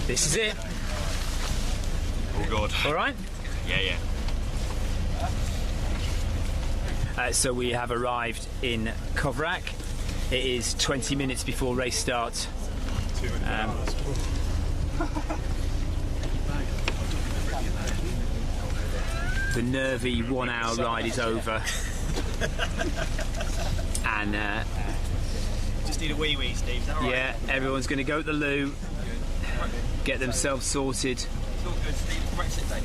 This is it. Oh God. All right. Yeah. So we have arrived in Coverack. It is 20 minutes before race start. The nervy 1 hour ride is over. And Just need a wee, Steve. Is that all right? yeah, everyone's going to go to the loo, get themselves sorted. It's all good, Steve. Brexit Day.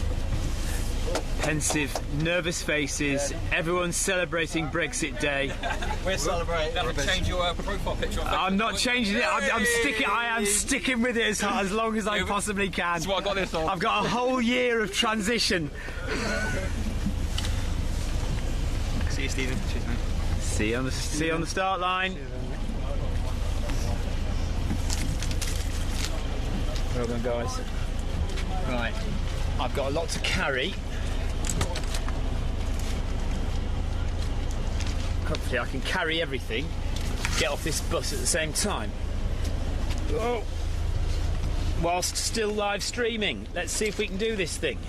Pensive, nervous faces. Everyone's celebrating Brexit Day. We're celebrating. You have to change your profile picture. I'm not changing it. I am sticking with it as long as I possibly can. That's why I got this on. I've got a whole year of transition. See you, Stephen. Cheers, mate. See you on the start line. Well done, guys. Right, I've got a lot to carry. Hopefully I can carry everything, get off this bus at the same time. Oh. Whilst still live streaming. Let's see if we can do this thing.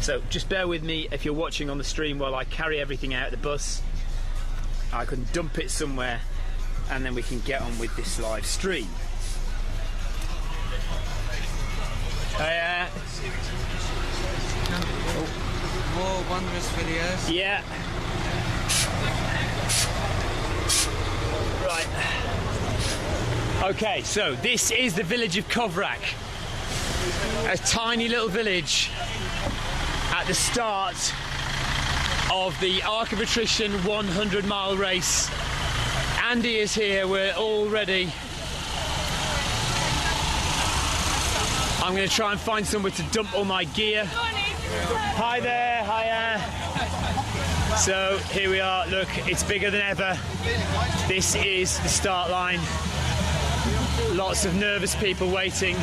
So just bear with me if you're watching on the stream while I carry everything out of the bus. I can dump it somewhere and then we can get on with this live stream. More wondrous videos. Yeah. Right. Okay, so this is the village of Coverack. A tiny little village at the start of the Arc of Attrition 100-mile race. Andy is here, we're all ready. I'm going to try and find somewhere to dump all my gear. Hi there, hiya. So here we are, look, it's bigger than ever. This is the start line. Lots of nervous people waiting.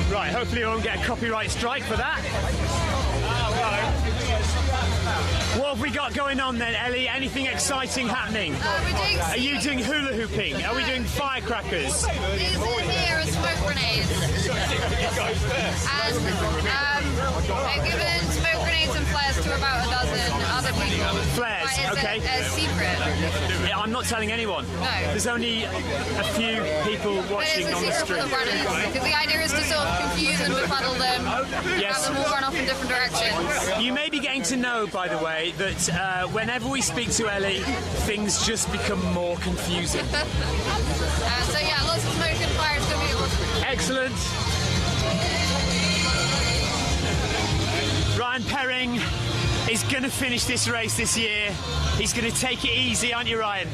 Right, hopefully I won't get a copyright strike for that. What have we got going on then, Ellie? Anything exciting happening? Are you doing hula hooping? Are we doing firecrackers? These here are smoke grenades. And they've given smoke grenades and flares to about a dozen other people. Flares, okay. A secret. Yeah, I'm not telling anyone. No. There's only a few people watching on the stream. stream. For the runners, because the idea is to sort of confuse and befuddle them, Yes. have them all run off in different directions. You may be getting to know, by the way, that whenever we speak to Ellie, things just become more confusing. So yeah, lots of smoke and fire. It's going to be awesome. Excellent. Ryan Perring is going to finish this race this year. He's going to take it easy, aren't you, Ryan?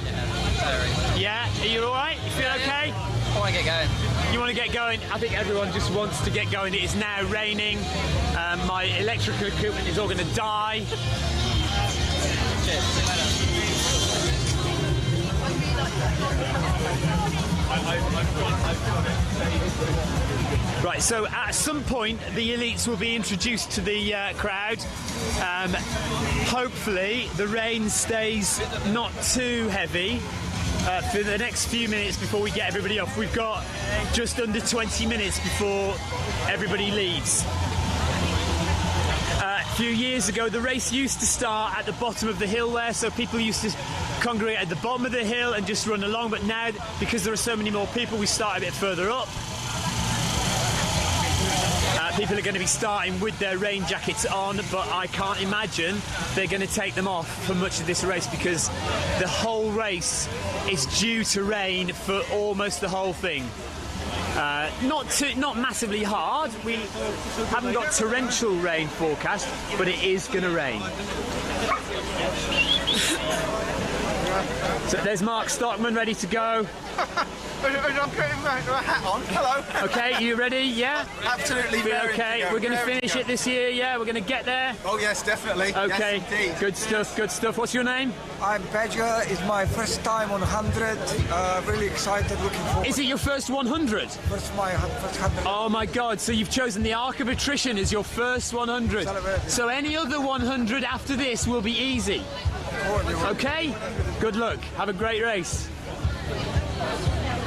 Yeah? Are you all right? You feel okay? I want to get going. You want to get going? I think everyone just wants to get going. It is now raining. My electrical equipment is all going to die. Cheers. See you later. Right, so at some point the elites will be introduced to the crowd. Hopefully the rain stays not too heavy for the next few minutes before we get everybody off. We've got just under 20 minutes before everybody leaves. A few years ago the race used to start at the bottom of the hill there, so people used to congregate at the bottom of the hill and just run along, but now because there are so many more people we start a bit further up. People are going to be starting with their rain jackets on, but I can't imagine they're going to take them off for much of this race because the whole race is due to rain for almost the whole thing. Not massively hard. We haven't got torrential rain forecast, but it is going to rain. So there's Mark Stockman ready to go. I'm putting my hat on. Hello. Okay, you ready? Yeah? Absolutely. Feel very okay? to go. We're going to Very finish go. it this year, yeah? We're going to get there? Oh yes, definitely. Okay, Yes, indeed. good stuff, good stuff. What's your name? I'm Badger. It's my first time on 100. Really excited, looking forward. Is it your first 100? First 100. Oh my God, so you've chosen the Arc of Attrition as your first 100. Celebrate. So any other 100 after this will be easy. Okay? Good luck. Have a great race.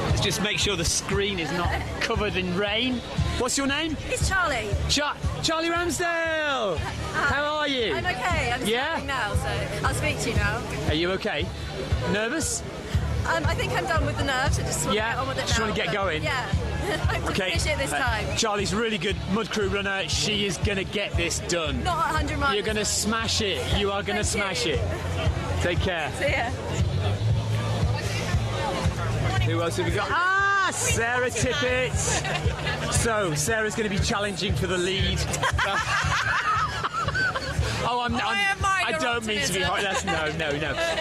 Let's just make sure the screen is not covered in rain. What's your name? It's Charlie. Charlie Ramsdale! How are you? I'm okay. I'm Yeah? speaking now, so I'll speak to you now. Are you okay? Nervous? I think I'm done with the nerves. I just want to get on with it now. Just want to get but going? Yeah. I'm to Okay. finish it this time. Charlie's a really good mud crew runner. She is going to get this done. Not 100 miles. You're going to smash it. You are going to Thank smash you. it. Take care. See ya. Who else have we got? Ah, Sarah Tippett. So, Sarah's going to be challenging for the lead. Oh, I don't mean to be hot. That's no.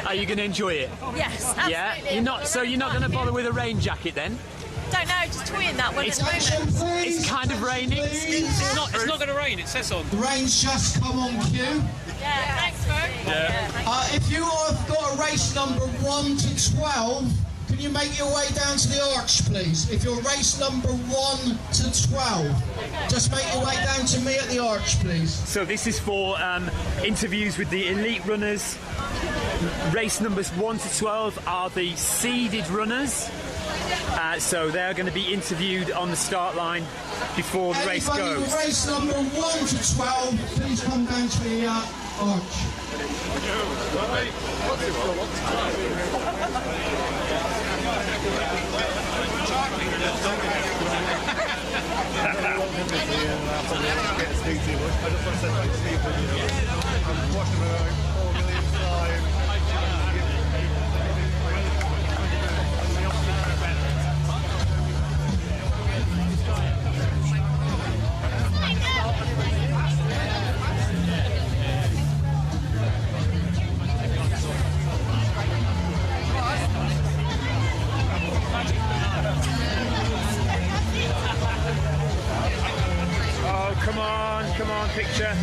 Are you going to enjoy it? Yes, absolutely. Yeah. You're not going to bother with a rain jacket then? Don't know, just tweeting that one at the moment. It's kind of raining. It's not going to rain. It says on. The rain's just come on cue. Yeah, thanks, Bert. Yeah. If you have got a race number 1 to 12, can you make your way down to the arch, please? If you're race number 1 to 12, just make your way down to me at the arch, please. So this is for interviews with the elite runners. Race numbers 1 to 12 are the seeded runners. So they're going to be interviewed on the start line before the race Anybody goes. with race number 1 to 12, please come down to the arch. Oh, come on, picture.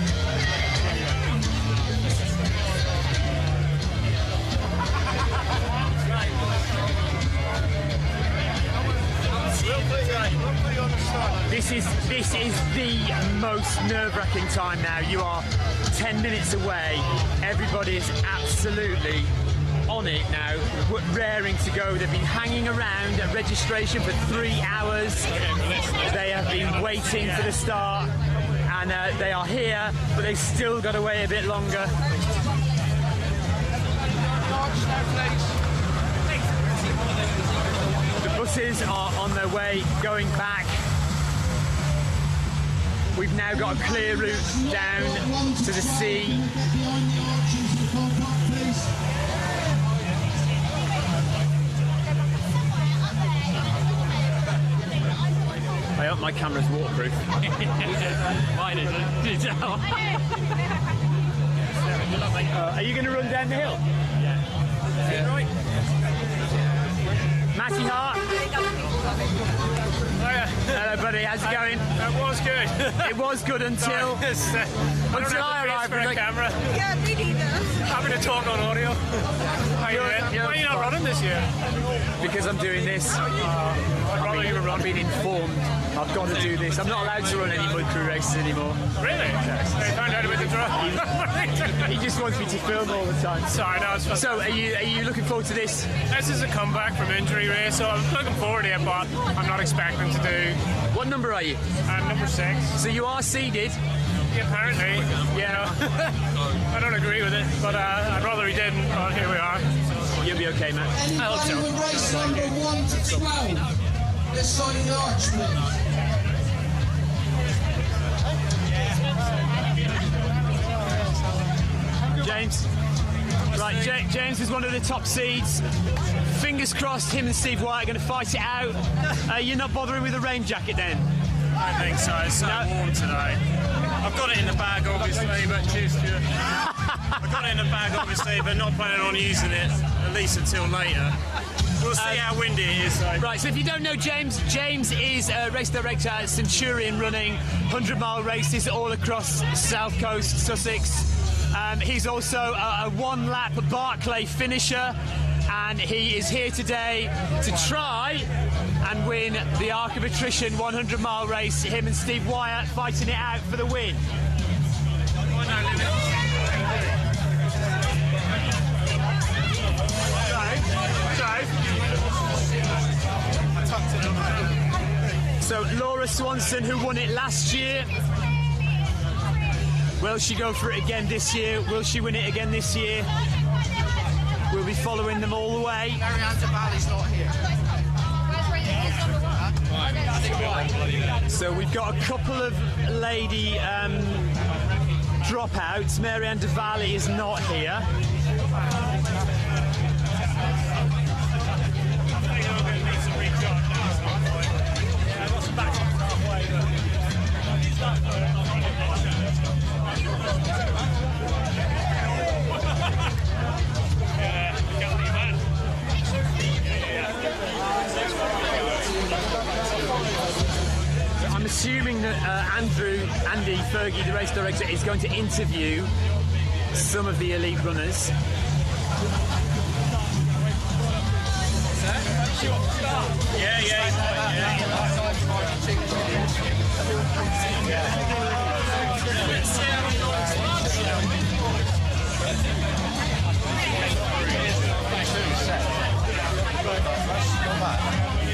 This is the most nerve-wracking time now. You are 10 minutes away. Everybody is absolutely on it now, raring to go. They've been hanging around at registration for 3 hours. They have been waiting for the start, and they are here, but they've still got to wait a bit longer. The buses are on their way going back. We've now got a clear route down to the sea. I hope my camera's waterproof. Mine isn't. Are you going to run down the hill? Yeah. Right. Matty Hart. Hello, buddy. How's it going? It was good. It was good until I arrived with the camera. Yeah, me neither. Having to talk on audio. How you doing? Why are you not running this year? because I'm doing this. I've been informed. I've got to do this. I'm not allowed to run any mud crew races anymore. Really? They found out about the draw. He just wants me to film all the time. Sorry, no, it's fun. So, are you looking forward to this? This is a comeback from injury race, so I'm looking forward to it, but I'm not expecting to do. What number are you? I'm number 6. So you are seeded. Yeah, apparently. Yeah. I don't agree with it, but I'd rather he didn't. But here we are. You'll be okay, man. I hope Anybody so. with race number 1 to 12? This side of the arch, please. James. Right, James is one of the top seeds. Fingers crossed, him and Steve White are going to fight it out. You're not bothering with a rain jacket then? I think so. It's so warm today. I've got it in the bag, obviously, but cheers to you. I've got it in the bag, obviously, but not planning on using it, at least until later. We'll see how windy it is. So. Right, so if you don't know James, James is a race director at Centurion running 100-mile races all across South Coast, Sussex. He's also a one-lap Barclay finisher, and he is here today to try and win the Arc of Attrition 100-mile race. Him and Steve Wyatt fighting it out for the win. So Laura Swanson, who won it last year, will she go for it again this year? Will she win it again this year? We'll be following them all the way. Valley's not here. So we've got a couple of lady dropouts. Marianne de Valley is not here. I'm assuming that Andy Fergie, the race director, is going to interview some of the elite runners.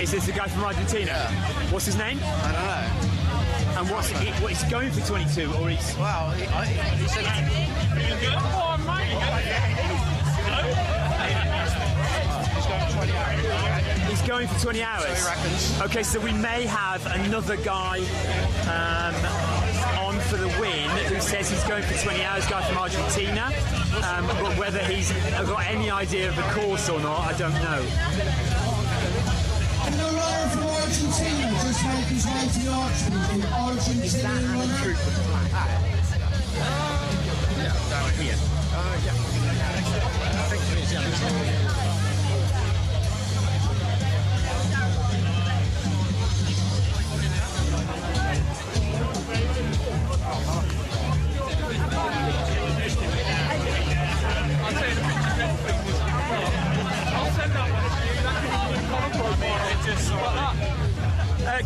Is this the guy from Argentina? Yeah. What's his name? I don't know. And what he's going for 22, or he's... Well, he said... He's going for 20 hours. So he reckons. Okay, so we may have another guy on for the win who says he's going for 20 hours, guy from Argentina. But whether he's got any idea of the course or not, I don't know. And the runner from Argentina just made his way to the arch, the Argentinian runner.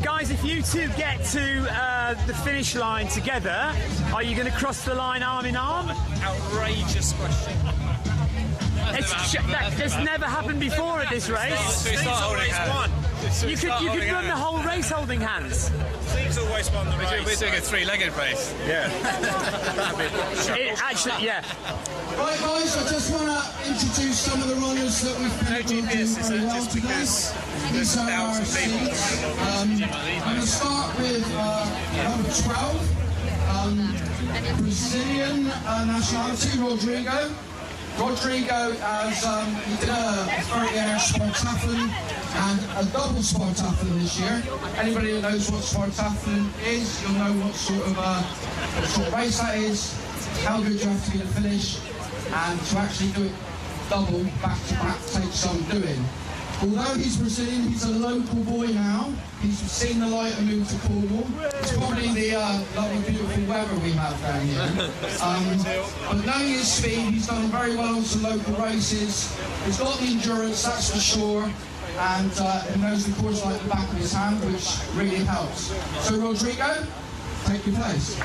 Guys, if you two get to the finish line together, are you going to cross the line arm in arm? Outrageous question. That's never happened before at this race. Steve's always won. You could run the whole race holding hands. Steve's always won the race. We're doing a three-legged race. Yeah. Actually, yeah. Right, guys, I just want to introduce some of the runners that we've been doing very well today. These are our seats. I'm going to start with number 12, Brazilian nationality, Rodrigo. Rodrigo has he did a 30-hour Spartathlon and a double Spartathlon this year. Anybody who knows what Spartathlon is, you'll know what sort of race that is, how good you have to be to finish, and to actually do it double back-to-back takes some doing. Although he's Brazilian, he's a local boy now. He's seen the light and moved to Cornwall. It's probably the lovely, beautiful weather we have down here. But knowing his speed, he's done very well on some local races. He's got the endurance, that's for sure. And he knows the course like the back of his hand, which really helps. So Rodrigo, take your place.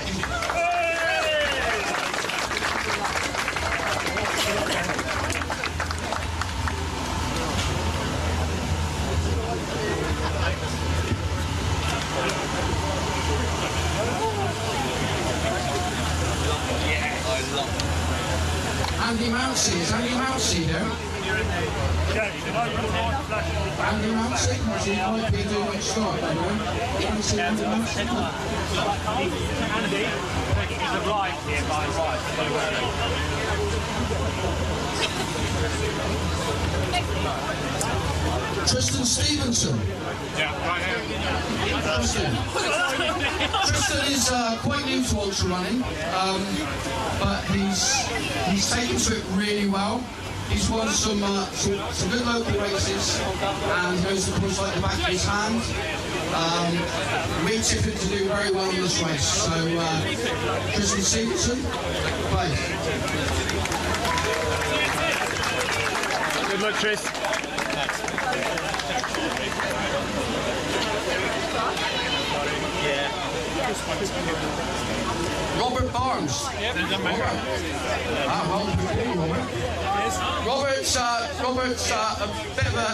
Andy Mounsey, is Andy Mounsey there? Andy Mounsey, he might be doing it start, don't you? Can you see Andy Mounsey? Andy, he's arrived here by right. Tristan Stevenson. Yeah, right here. Tristan is quite new to ultra running, but he's taken to it really well. He's won some good local races and knows the course like the back of his hand. We tip him to do very well in this race. So, Tristan Stevenson, play. Good luck, Tris. Robert Barnes. Robert's a bit of a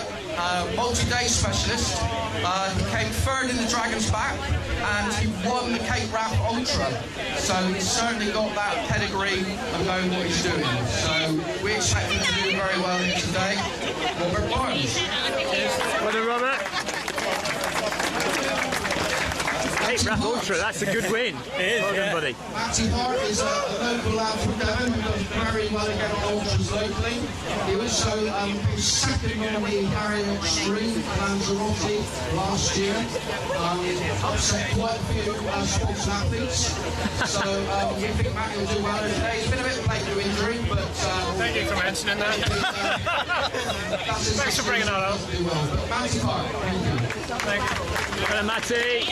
multi-day specialist. He came third in the Dragon's Back and he won the Cape Wrath Ultra. So he's certainly got that pedigree of knowing what he's doing. So we expect him to do very well here today. Robert Barnes. Well done, Robert. Cape Wrath Ultra, that's a good win. It is, well done, buddy. Matty Hart is a local lad from Devon who does very well again on ultras locally. He also was second on the Harrier Extreme at Lanzarote last year. Upset quite a few sports athletes. So we think Matty will do well today. He's been a bit late to injury, but... Thank you for mentioning that. Thanks for bringing that up. But Matty Hart, thank you. Well done, Matty.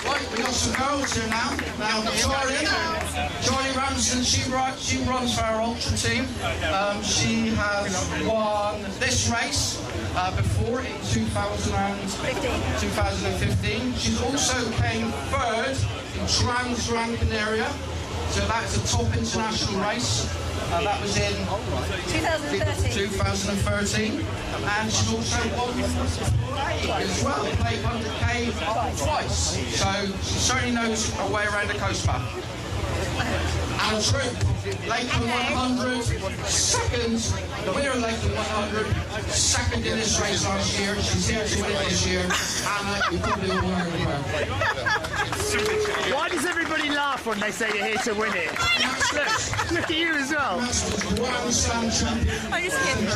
Right, we got some girls here now. Now, Charlie Ramsden, she runs for our ultra team. She has won this race before in 2015. She's also came third in Trans Gran Canaria. So that's a top international race. That was in 2013. And she's also won as well, played 100k twice. So she certainly knows her way around the coast path. And Troop, Lakeland 100, second, the winner of Lakeland 100, second in this race last year. She's here to win it this year. Anna, you probably all know her. Why does everybody laugh when they say you're here to win it? Look at you as well. Grand Slam champion. I just get it.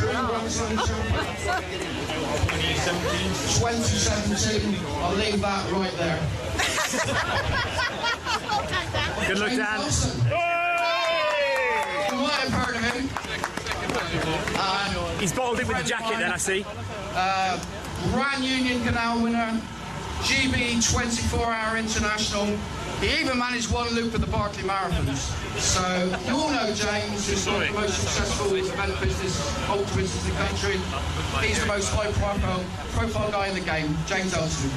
2017. I'll leave that right there. Good luck, Dan. You might have heard of him. He's bottled it with the jacket then, I see. Grand Union Canal winner, GB 24-hour international. He even managed one loop at the Barclay Marathons. So you all know James, who's the most successful event business, ultra business in the country. He's the most high profile guy in the game, James Elton.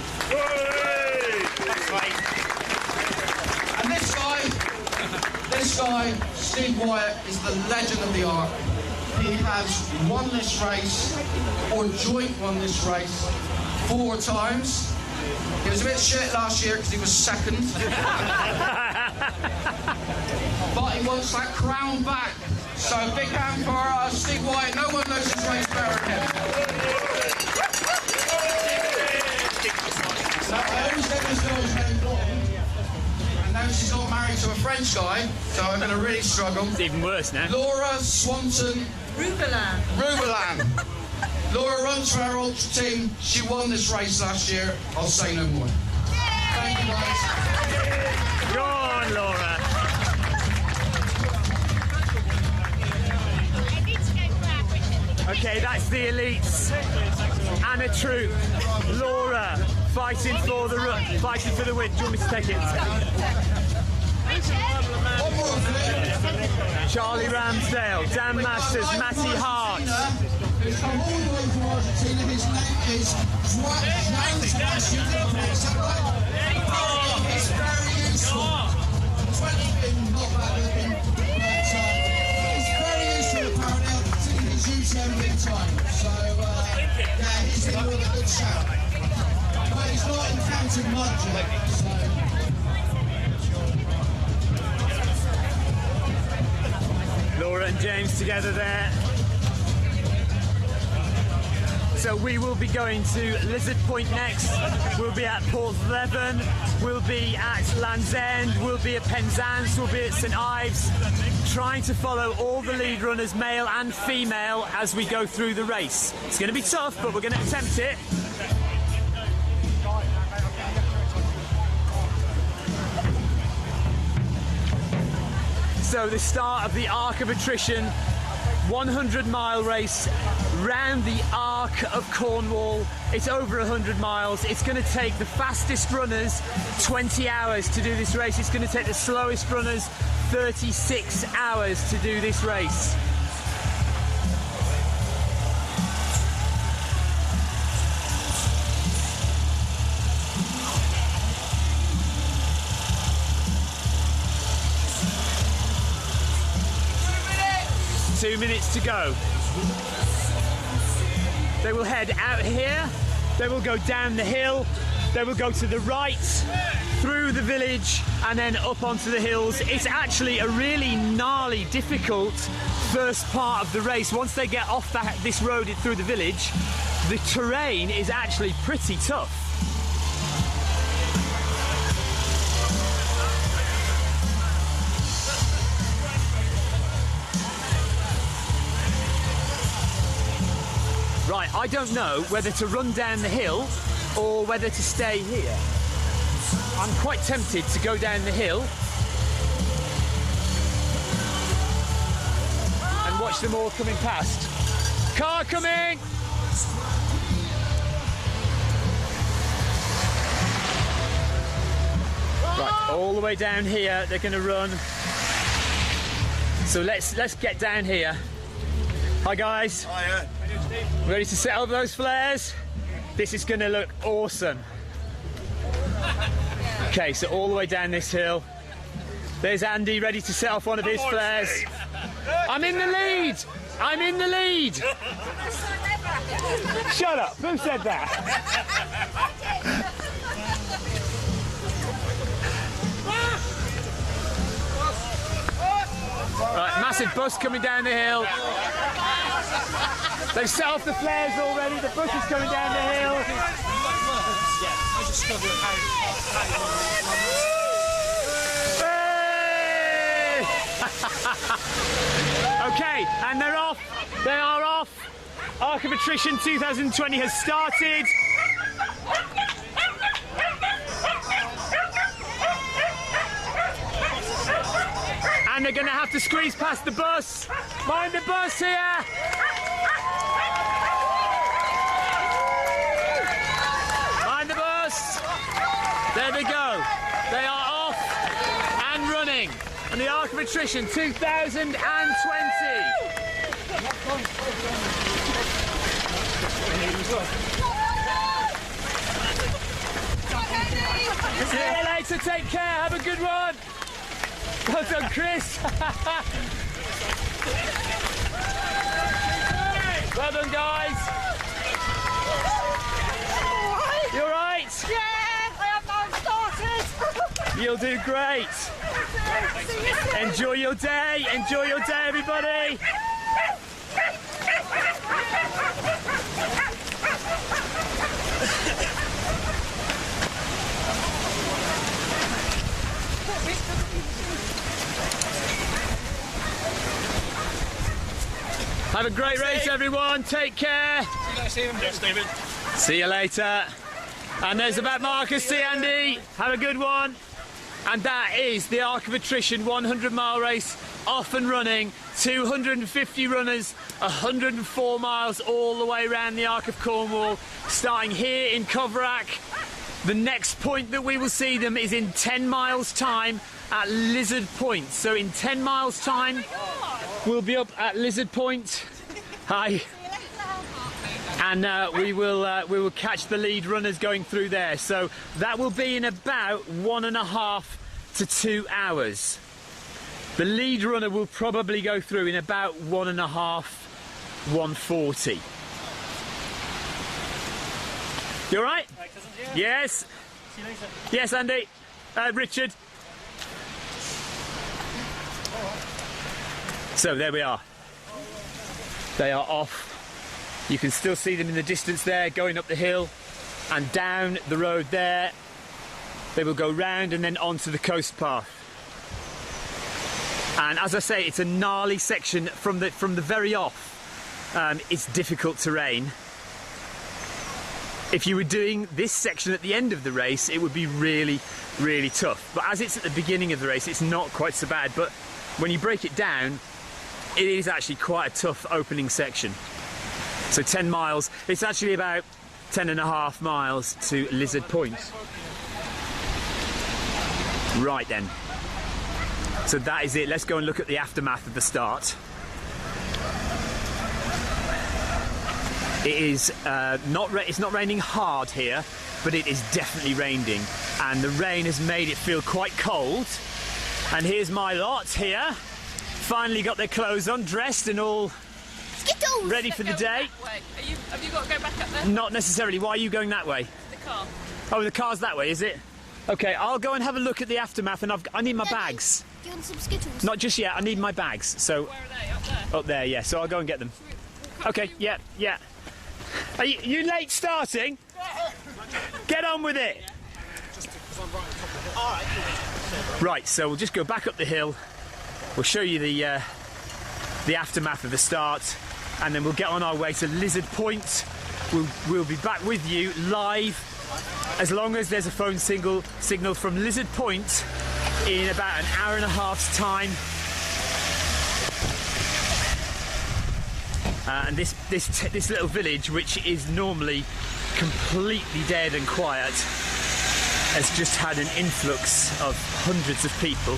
And this guy, Steve Wyatt, is the legend of the Arc. He has won this race, or joint won this race, 4 times. He was a bit shit last year because he was second. But he wants that crown back. So big hand for Steve Wyatt. No one knows his race better than him. So I always get this girl's name wrong. And now she's got married to a French guy, so I'm going to really struggle. It's even worse now. Laura Swanson Rubelan. Laura runs for our ultra team. She won this race last year. I'll say no more. Thank you, guys. Go on, Laura. Okay, that's the elites. Anna Troop, Laura, fighting for the win. Do you want me to take it? Charlie Ramsdale, Dan Masters, Matty Hart. Who's come all the way from Argentina. His name is Juan Sebastian. It's very useful. 20 not bad looking, but it's very useful apparently. I can see he's used them big time. So yeah, he's in with a good shout. But he's not encountered much yet. Laura and James together there. So we will be going to Lizard Point next. We'll be at Porthleven. We'll be at Land's End. We'll be at Penzance. We'll be at St Ives. Trying to follow all the lead runners, male and female, as we go through the race. It's going to be tough, but we're going to attempt it. So the start of the Arc of Attrition 100-mile race round the Arc of Cornwall. It's over 100 miles. It's going to take the fastest runners 20 hours to do this race. It's going to take the slowest runners 36 hours to do this race. Two minutes to go. They will head out here, they will go down the hill, they will go to the right, through the village, and then up onto the hills. It's actually a really gnarly, difficult first part of the race. Once they get off this road through the village, the terrain is actually pretty tough. Right, I don't know whether to run down the hill or whether to stay here. I'm quite tempted to go down the hill and watch them all coming past. Car coming! Right, all the way down here, they're going to run. So let's get down here. Hi guys. Hiya. Ready to set up those flares? This is going to look awesome. Okay, so all the way down this hill. There's Andy ready to set off one of his flares. I'm in the lead! I'm in the lead! Shut up! Who said that? Right, massive bus coming down the hill. They've set off the flares already. The bus is coming down the hill. Hey! Okay, and they're off. They are off. Arc of Attrition 2020 has started. And they're going to have to squeeze past the bus. Mind the bus here. Mind the bus. There they go. They are off and running. And the Arc of Attrition 2020. See you later. Take care. Have a good one. Well done, Chris. Well done, guys. You all right? Yeah, I have now started. You'll do great. Enjoy your day. Enjoy your day, everybody. Have a great race, everyone. Take care. See you later, Stephen. See you later. And there's the back markers. See Andy. Have a good one. And that is the Arc of Attrition 100-mile race off and running. 250 runners, 104 miles all the way around the Arc of Cornwall, starting here in Coverack. The next point that we will see them is in 10 miles time at Lizard Point. So in 10 miles time, we'll be up at Lizard Point. Hi. And we will catch the lead runners going through there. So that will be in about 1.5 to 2 hours. The lead runner will probably go through in about 1.5, 1:40. You all right? Yes. See you later. Yes, Andy. Richard. So there we are. They are off. You can still see them in the distance there, going up the hill and down the road there. They will go round and then onto the coast path. And as I say, it's a gnarly section from the very off. It's difficult terrain. If you were doing this section at the end of the race, it would be really, really tough. But as it's at the beginning of the race, it's not quite so bad. But when you break it down, it is actually quite a tough opening section. So 10 miles, it's actually about 10.5 miles to Lizard Point. Right then. So that is it. Let's go and look at the aftermath of the start. It is it's not raining hard here, but it is definitely raining, and the rain has made it feel quite cold. And here's my lot here. Finally got their clothes on, dressed and all ready for the day. Have you got to go back up there? Not necessarily. Why are you going that way? The car. Oh, the car's that way, is it? Okay, I'll go and have a look at the aftermath, and I need my bags. Do you want some Skittles? Not just yet, I need my bags. So Where are they? Up there? up there, yeah, so I'll go and get them. Okay, yeah. Are you late starting? Get on with it. Right, so we'll just go back up the hill. We'll show you the aftermath of the start, and then we'll get on our way to Lizard Point. We'll be back with you live as long as there's a phone signal from Lizard Point in about an hour and a half's time. And this little village, which is normally completely dead and quiet, has just had an influx of hundreds of people.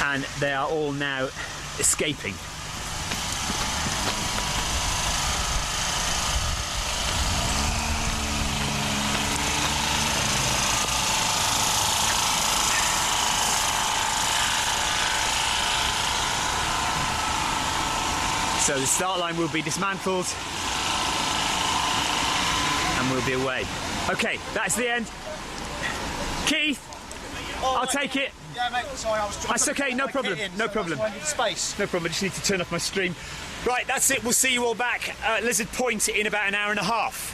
And they are all now escaping. So the start line will be dismantled and we'll be away. Okay, that's the end. Keith, I'll take it. Yeah, mate, sorry, I was trying. That's okay, no problem, no problem. Space. No problem, I just need to turn off my stream. Right, that's it, we'll see you all back at Lizard Point in about an hour and a half.